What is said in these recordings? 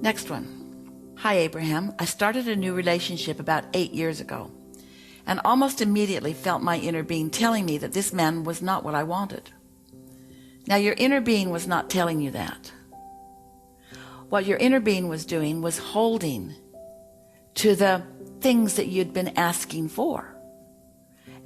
Next one. Hi, Abraham. I started a new relationship about 8 years ago and almost immediately felt my inner being telling me that this man was not what I wanted. Now, your inner being was not telling you that. What your inner being was doing was holding to the things that you'd been asking for.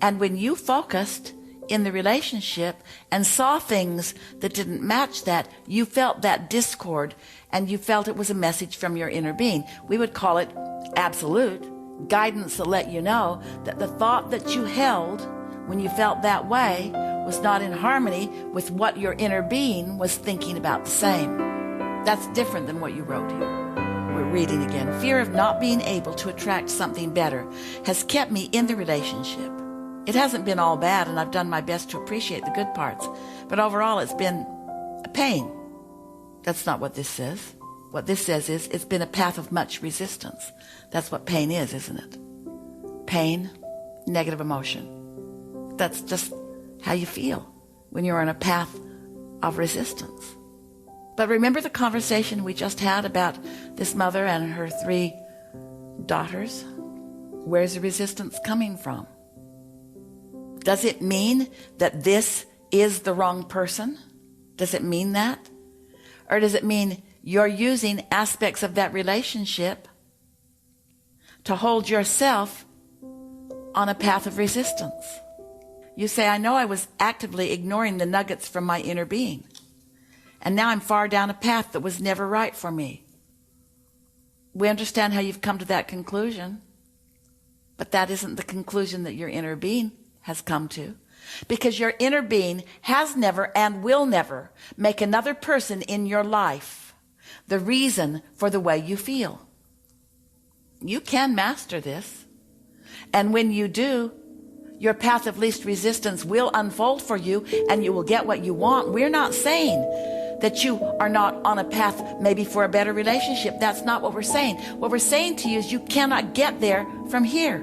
And when you focused in the relationship and saw things that didn't match that, you felt that discord and you felt it was a message from your inner being. We would call it absolute guidance that let you know that the thought that you held when you felt that way was not in harmony with what your inner being was thinking about the same. That's different than what you wrote here. We're reading again. Fear of not being able to attract something better has kept me in the relationship. It hasn't been all bad, and I've done my best to appreciate the good parts, but overall it's been a pain. That's not what this says. What this says is it's been a path of much resistance. That's what pain is, isn't it? Pain, negative emotion. That's just how you feel when you're on a path of resistance. But remember the conversation we just had about this mother and her 3 daughters? Where's the resistance coming from? Does it mean that this is the wrong person? Does it mean that? Or does it mean you're using aspects of that relationship to hold yourself on a path of resistance? You say, I know I was actively ignoring the nuggets from my inner being, and now I'm far down a path that was never right for me. We understand how you've come to that conclusion, but that isn't the conclusion that your inner being has come to, because your inner being has never and will never make another person in your life the reason for the way you feel. You can master this, and when you do, your path of least resistance will unfold for you and you will get what you want. We're not saying that you are not on a path maybe for a better relationship. That's not what we're saying. What we're saying to you is you cannot get there from here.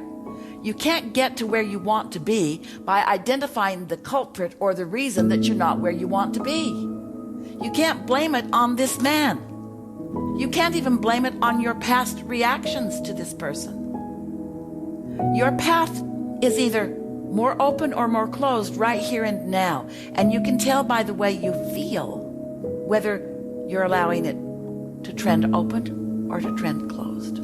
You can't get to where you want to be by identifying the culprit or the reason that you're not where you want to be. You can't blame it on this man. You can't even blame it on your past reactions to this person. Your path is either more open or more closed right here and now. And you can tell by the way you feel whether you're allowing it to trend open or to trend closed.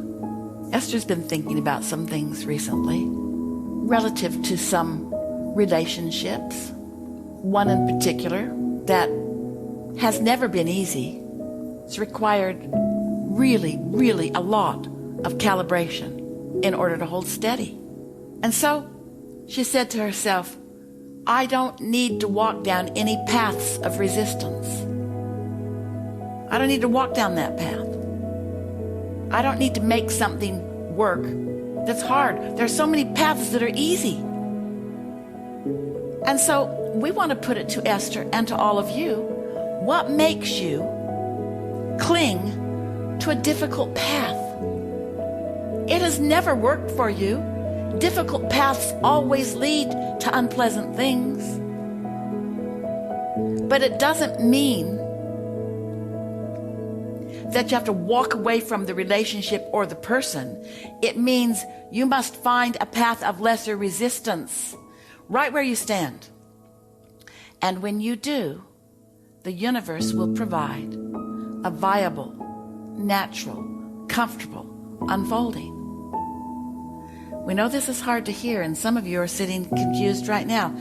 Esther's been thinking about some things recently relative to some relationships. One in particular that has never been easy. It's required really, really a lot of calibration in order to hold steady. And so she said to herself, I don't need to walk down any paths of resistance. I don't need to walk down that path. I don't need to make something work that's hard. There's so many paths that are easy. And so we want to put it to Esther and to all of you. What makes you cling to a difficult path? It has never worked for you. Difficult paths always lead to unpleasant things. But it doesn't mean that you have to walk away from the relationship or the person. It means you must find a path of lesser resistance right where you stand. And when you do, the universe will provide a viable, natural, comfortable unfolding. We know this is hard to hear, and some of you are sitting confused right now.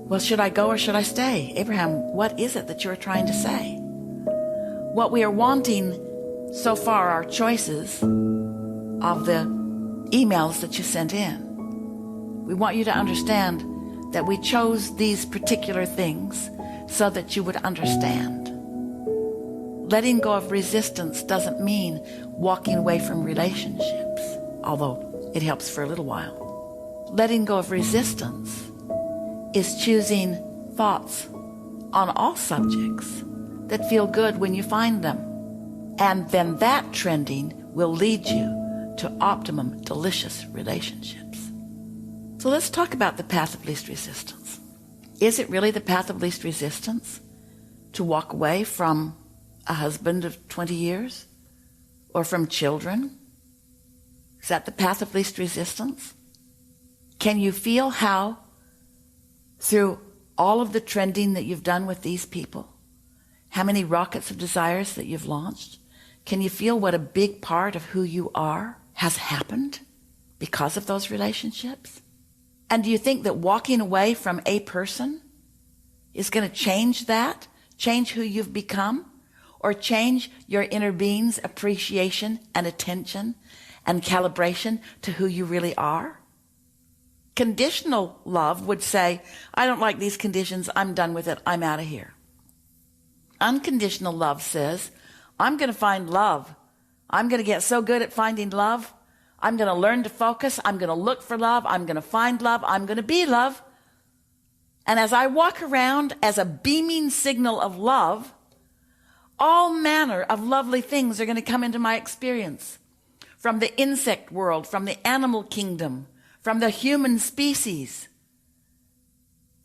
Well, should I go or should I stay? Abraham, what is it that you're trying to say? What we are wanting so far are choices of the emails that you sent in. We want you to understand that we chose these particular things so that you would understand. Letting go of resistance doesn't mean walking away from relationships, although it helps for a little while. Letting go of resistance is choosing thoughts on all subjects that feel good when you find them. And then that trending will lead you to optimum, delicious relationships. So let's talk about the path of least resistance. Is it really the path of least resistance to walk away from a husband of 20 years? or from children? Is that the path of least resistance? Can you feel how, through all of the trending that you've done with these people, how many rockets of desires that you've launched? Can you feel what a big part of who you are has happened because of those relationships? And do you think that walking away from a person is going to change that, change who you've become, or change your inner being's appreciation and attention and calibration to who you really are? Conditional love would say, I don't like these conditions, I'm done with it, I'm out of here. Unconditional love says, I'm going to find love. I'm going to get so good at finding love. I'm going to learn to focus. I'm going to look for love. I'm going to find love. I'm going to be love. And as I walk around as a beaming signal of love, all manner of lovely things are going to come into my experience. From the insect world, from the animal kingdom, from the human species,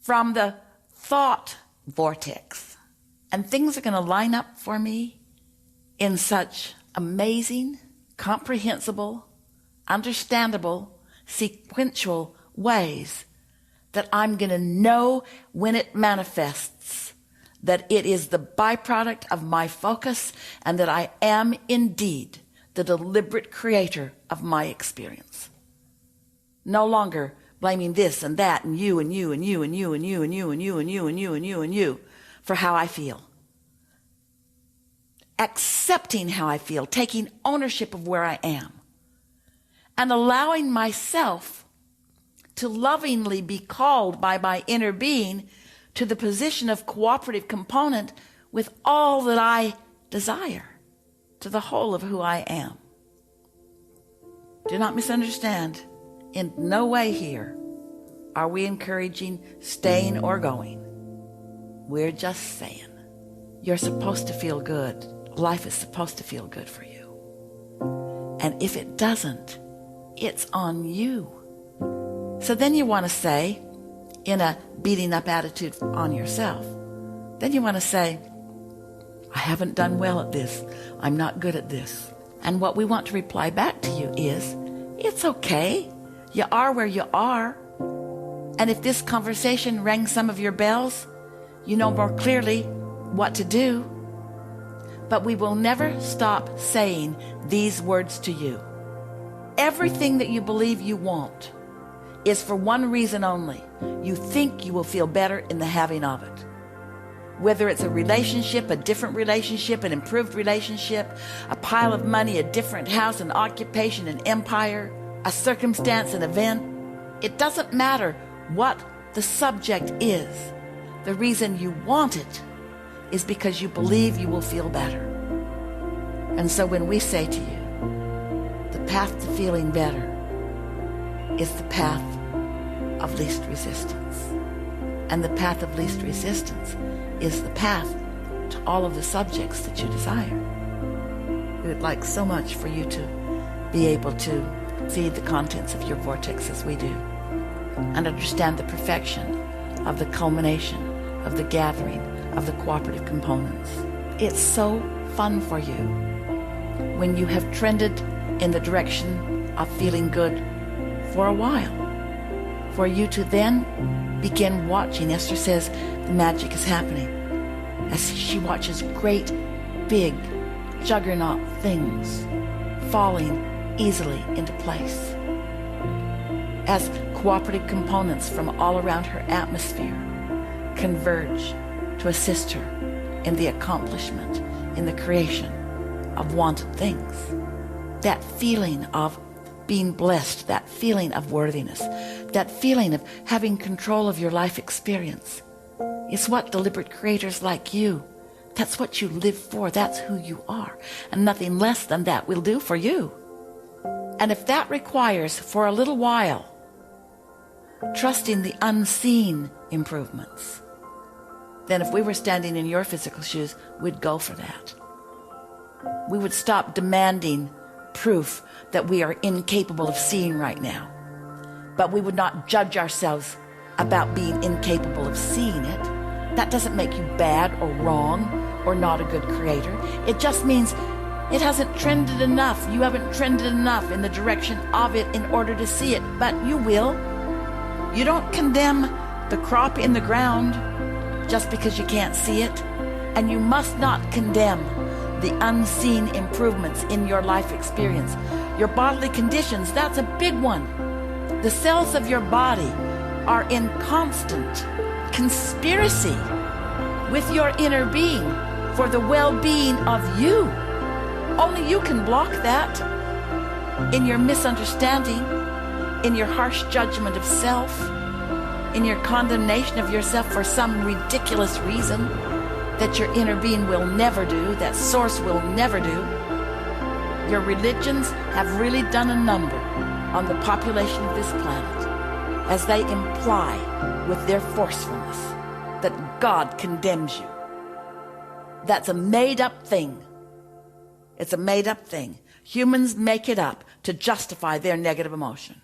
from the thought vortex. And things are going to line up for me in such amazing, comprehensible, understandable, sequential ways that I'm going to know when it manifests that it is the byproduct of my focus and that I am indeed the deliberate creator of my experience. No longer blaming this and that and you and you and you and you and you and you and you and you and you and you and you for how I feel. Accepting how I feel, taking ownership of where I am, and allowing myself to lovingly be called by my inner being to the position of cooperative component with all that I desire, to the whole of who I am. Do not misunderstand. In no way here are we encouraging staying or going. We're just saying, you're supposed to feel good. Life is supposed to feel good for you. And if it doesn't, it's on you. So then you want to say, in a beating up attitude on yourself, then you want to say, I haven't done well at this. I'm not good at this. And what we want to reply back to you is, it's okay. You are where you are. And if this conversation rang some of your bells, you know more clearly what to do. But we will never stop saying these words to you. Everything that you believe you want is for one reason only. You think you will feel better in the having of it. Whether it's a relationship, a different relationship, an improved relationship, a pile of money, a different house, an occupation, an empire, a circumstance, an event, it doesn't matter what the subject is. The reason you want it is because you believe you will feel better. And so when we say to you, the path to feeling better is the path of least resistance. And the path of least resistance is the path to all of the subjects that you desire. We would like so much for you to be able to see the contents of your vortex as we do, and understand the perfection of the culmination of the gathering of the cooperative components. It's so fun for you when you have trended in the direction of feeling good for a while, for you to then begin watching. Esther says the magic is happening as she watches great, big, juggernaut things falling easily into place, as cooperative components from all around her atmosphere converge to assist her in the accomplishment, in the creation of wanted things. That feeling of being blessed, that feeling of worthiness, that feeling of having control of your life experience is what deliberate creators like you, that's what you live for, that's who you are, and nothing less than that will do for you. And if that requires, for a little while, trusting the unseen improvements, then if we were standing in your physical shoes, we'd go for that. We would stop demanding proof that we are incapable of seeing right now. But we would not judge ourselves about being incapable of seeing it. That doesn't make you bad or wrong or not a good creator. It just means It hasn't trended enough. You haven't trended enough in the direction of it in order to see it, but you will. You don't condemn the crop in the ground just because you can't see it, and you must not condemn the unseen improvements in your life experience. Your bodily conditions, that's a big one. The cells of your body are in constant conspiracy with your inner being for the well-being of you. Only you can block that in your misunderstanding, in your harsh judgment of self, in your condemnation of yourself for some ridiculous reason that your inner being will never do, that source will never do. Your religions have really done a number on the population of this planet as they imply with their forcefulness that God condemns you. That's a made-up thing. It's a made-up thing. Humans make it up to justify their negative emotion.